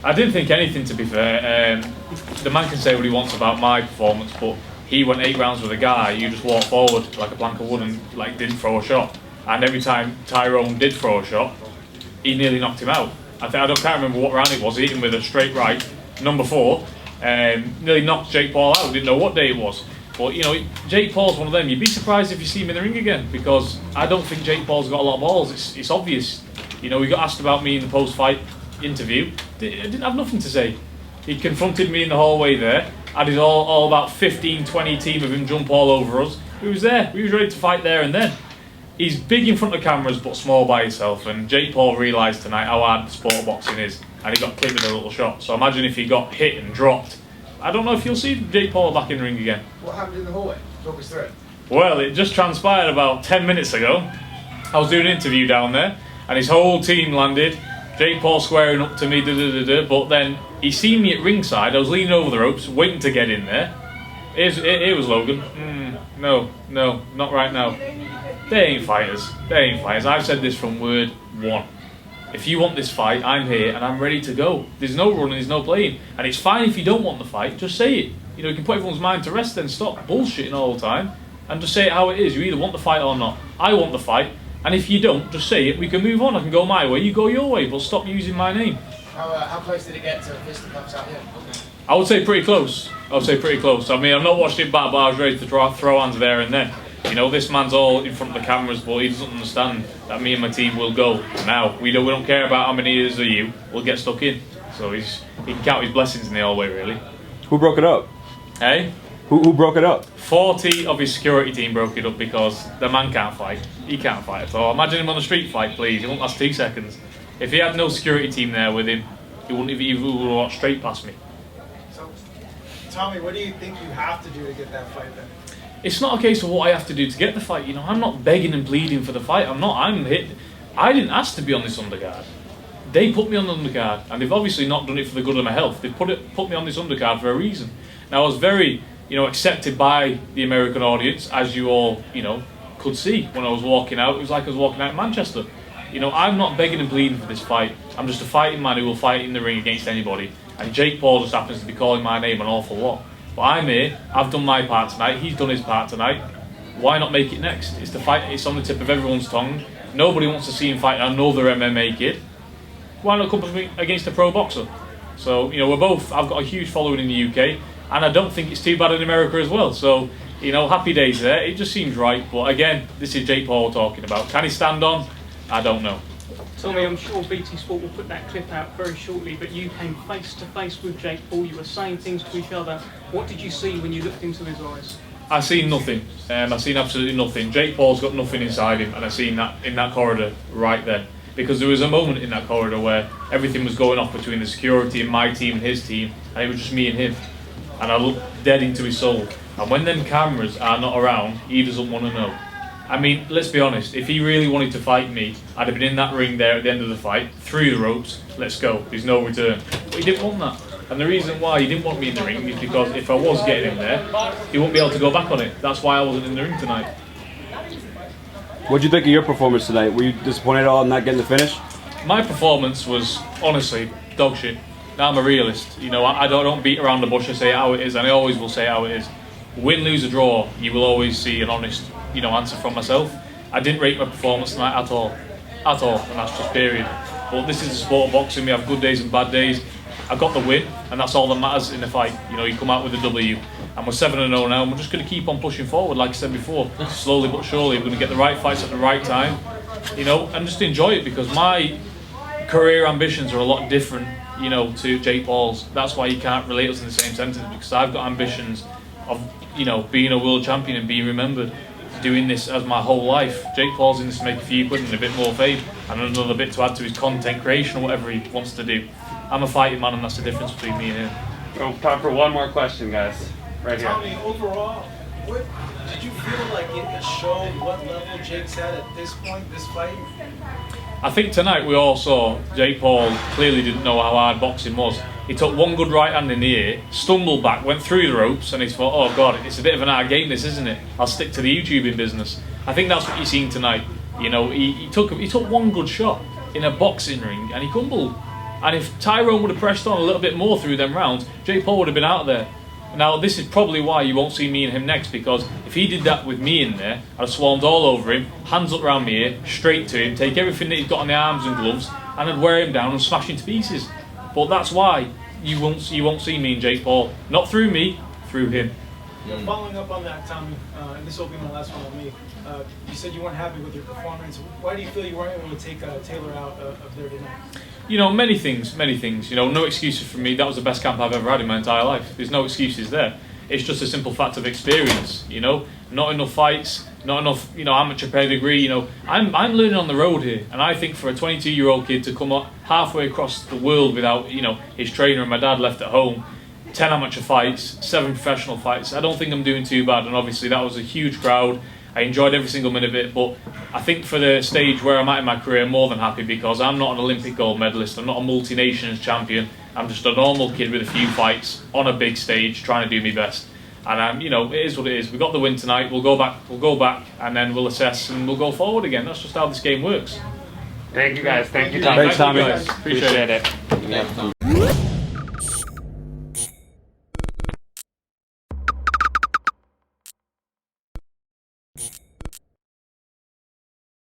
I didn't think anything, to be fair. The man can say what he wants about my performance, but he went 8 rounds with a guy who just walked forward like a plank of wood and didn't throw a shot. And every time Tyron did throw a shot, he nearly knocked him out. Can't remember what round it was. He hit him with a straight right, number 4, nearly knocked Jake Paul out. Didn't know what day it was. But Jake Paul's one of them. You'd be surprised if you see him in the ring again, because I don't think Jake Paul's got a lot of balls. It's obvious. He got asked about me in the post-fight interview. I didn't have nothing to say. He confronted me in the hallway there. Had his all about 15-20 team of him jump all over us. He was there. We was ready to fight there and then. He's big in front of cameras but small by himself, and Jake Paul realised tonight how hard the sport of boxing is, and he got clipped with a little shot. So imagine if he got hit and dropped. I don't know if you'll see Jake Paul back in the ring again. What happened in the hallway? Talk us through it. Well, it just transpired about 10 minutes ago. I was doing an interview down there, and his whole team landed. Jake Paul squaring up to me, but then he seen me at ringside. I was leaning over the ropes, waiting to get in there. Here was Logan. No, not right now. They ain't fighters. I've said this from word 1. If you want this fight, I'm here and I'm ready to go. There's no running, there's no playing. And it's fine if you don't want the fight, just say it. You can put everyone's mind to rest, then stop bullshitting all the time and just say it how it is. You either want the fight or not. I want the fight. And if you don't, just say it, we can move on. I can go my way, you go your way, but stop using my name. How close did it get to fisticuffs out here? I would say pretty close. I mean, I've not watched it back, but I was ready to throw hands there and then. This man's all in front of the cameras, but he doesn't understand that me and my team will go now. We don't care about how many years are you. We'll get stuck in. So he can count his blessings in the hallway, really. Who broke it up? Hey? Who broke it up? 40 of his security team broke it up because the man can't fight. He can't fight at all. Imagine him on a street fight, please. It won't last 2 seconds. If he had no security team there with him, he wouldn't have walked straight past me. So, Tommy, what do you think you have to do to get that fight then? It's not a case of what I have to do to get the fight. I'm not begging and pleading for the fight. I'm hit. I didn't ask to be on this undercard. They put me on the undercard, and they've obviously not done it for the good of my health. They've put me on this undercard for a reason. Now I was very accepted by the American audience, as you all, could see when I was walking out. It was like I was walking out in Manchester. I'm not begging and pleading for this fight. I'm just a fighting man who will fight in the ring against anybody. And Jake Paul just happens to be calling my name an awful lot. But I'm here, I've done my part tonight, he's done his part tonight. Why not make it next? It's the fight, it's on the tip of everyone's tongue. Nobody wants to see him fight another MMA kid. Why not come against a pro boxer? So, I've got a huge following in the UK, and I don't think it's too bad in America as well. So, happy days there. It just seems right. But again, this is Jake Paul talking about. Can he stand on? I don't know. Tommy, I'm sure BT Sport will put that clip out very shortly, but you came face to face with Jake Paul. You were saying things to each other. What did you see when you looked into his eyes? I seen nothing. I seen absolutely nothing. Jake Paul's got nothing inside him, and I seen that in that corridor right then. Because there was a moment in that corridor where everything was going off between the security and my team and his team, and it was just me and him. And I looked dead into his soul. And when them cameras are not around, he doesn't want to know. I mean, let's be honest, if he really wanted to fight me, I'd have been in that ring there at the end of the fight, through the ropes, let's go, there's no return. But he didn't want that. And the reason why he didn't want me in the ring is because if I was getting him there, he wouldn't be able to go back on it. That's why I wasn't in the ring tonight. What did you think of your performance tonight? Were you disappointed at all in not getting the finish? My performance was, honestly, dog shit. Now I'm a realist. I don't beat around the bush. I say it how it is, and I always will say it how it is. Win, lose or draw, you will always see an honest, answer from myself. I didn't rate my performance tonight at all, and that's just period. But this is the sport of boxing. We have good days and bad days. I got the win, and that's all that matters in the fight. You come out with a W, and we're 7-0 now, and we're just going to keep on pushing forward, like I said before, slowly but surely. We're going to get the right fights at the right time, and just enjoy it, because my career ambitions are a lot different, to Jake Paul's. That's why you can't relate us in the same sentence, because I've got ambitions of, being a world champion and being remembered, doing this as my whole life. Jake Paul's in this to make a few quid and a bit more fame, and another bit to add to his content creation or whatever he wants to do. I'm a fighting man, and that's the difference between me and him. Oh, time for one more question, guys. Right here. Tommy, overall, what did you feel like it showed what level Jake's at this point, this fight? I think tonight we all saw Jake Paul clearly didn't know how hard boxing was. He took one good right hand in the ear, stumbled back, went through the ropes, and he thought, oh God, it's a bit of an art game this, isn't it? I'll stick to the YouTubing business. I think that's what you're seeing tonight. You know, he took one good shot in a boxing ring and he crumbled. And if Tyron would have pressed on a little bit more through them rounds, Jake Paul would have been out there. Now, this is probably why you won't see me and him next, because if he did that with me in there, I'd have swarmed all over him, hands up round me ear, straight to him, take everything that he's got on the arms and gloves, and I'd wear him down and smash him to pieces. But that's why you won't see me and Jake Paul. Not through me, through him. Following up on that, Tommy, and this will be my last one on me. You said you weren't happy with your performance. Why do you feel you weren't able to take Taylor out of there tonight? You know, many things. You know, no excuses from me. That was the best camp I've ever had in my entire life. There's no excuses there. It's just a simple fact of experience, you know. Not enough fights, not enough, you know, amateur pedigree, you know. I'm learning on the road here, and I think for a 22-year-old kid to come up halfway across the world without, you know, his trainer and my dad left at home, 10 amateur fights, 7 professional fights, I don't think I'm doing too bad. And obviously that was a huge crowd. I enjoyed every single minute of it, but I think for the stage where I'm at in my career, I'm more than happy, because I'm not an Olympic gold medalist, I'm not a multi-nations champion, I'm just a normal kid with a few fights on a big stage trying to do my best. And you know, it is what it is. We got the win tonight, we'll go back and then we'll assess and we'll go forward again. That's just how this game works. Thank you guys. Thank you, Thanks, Tommy. Tommy. Appreciate it.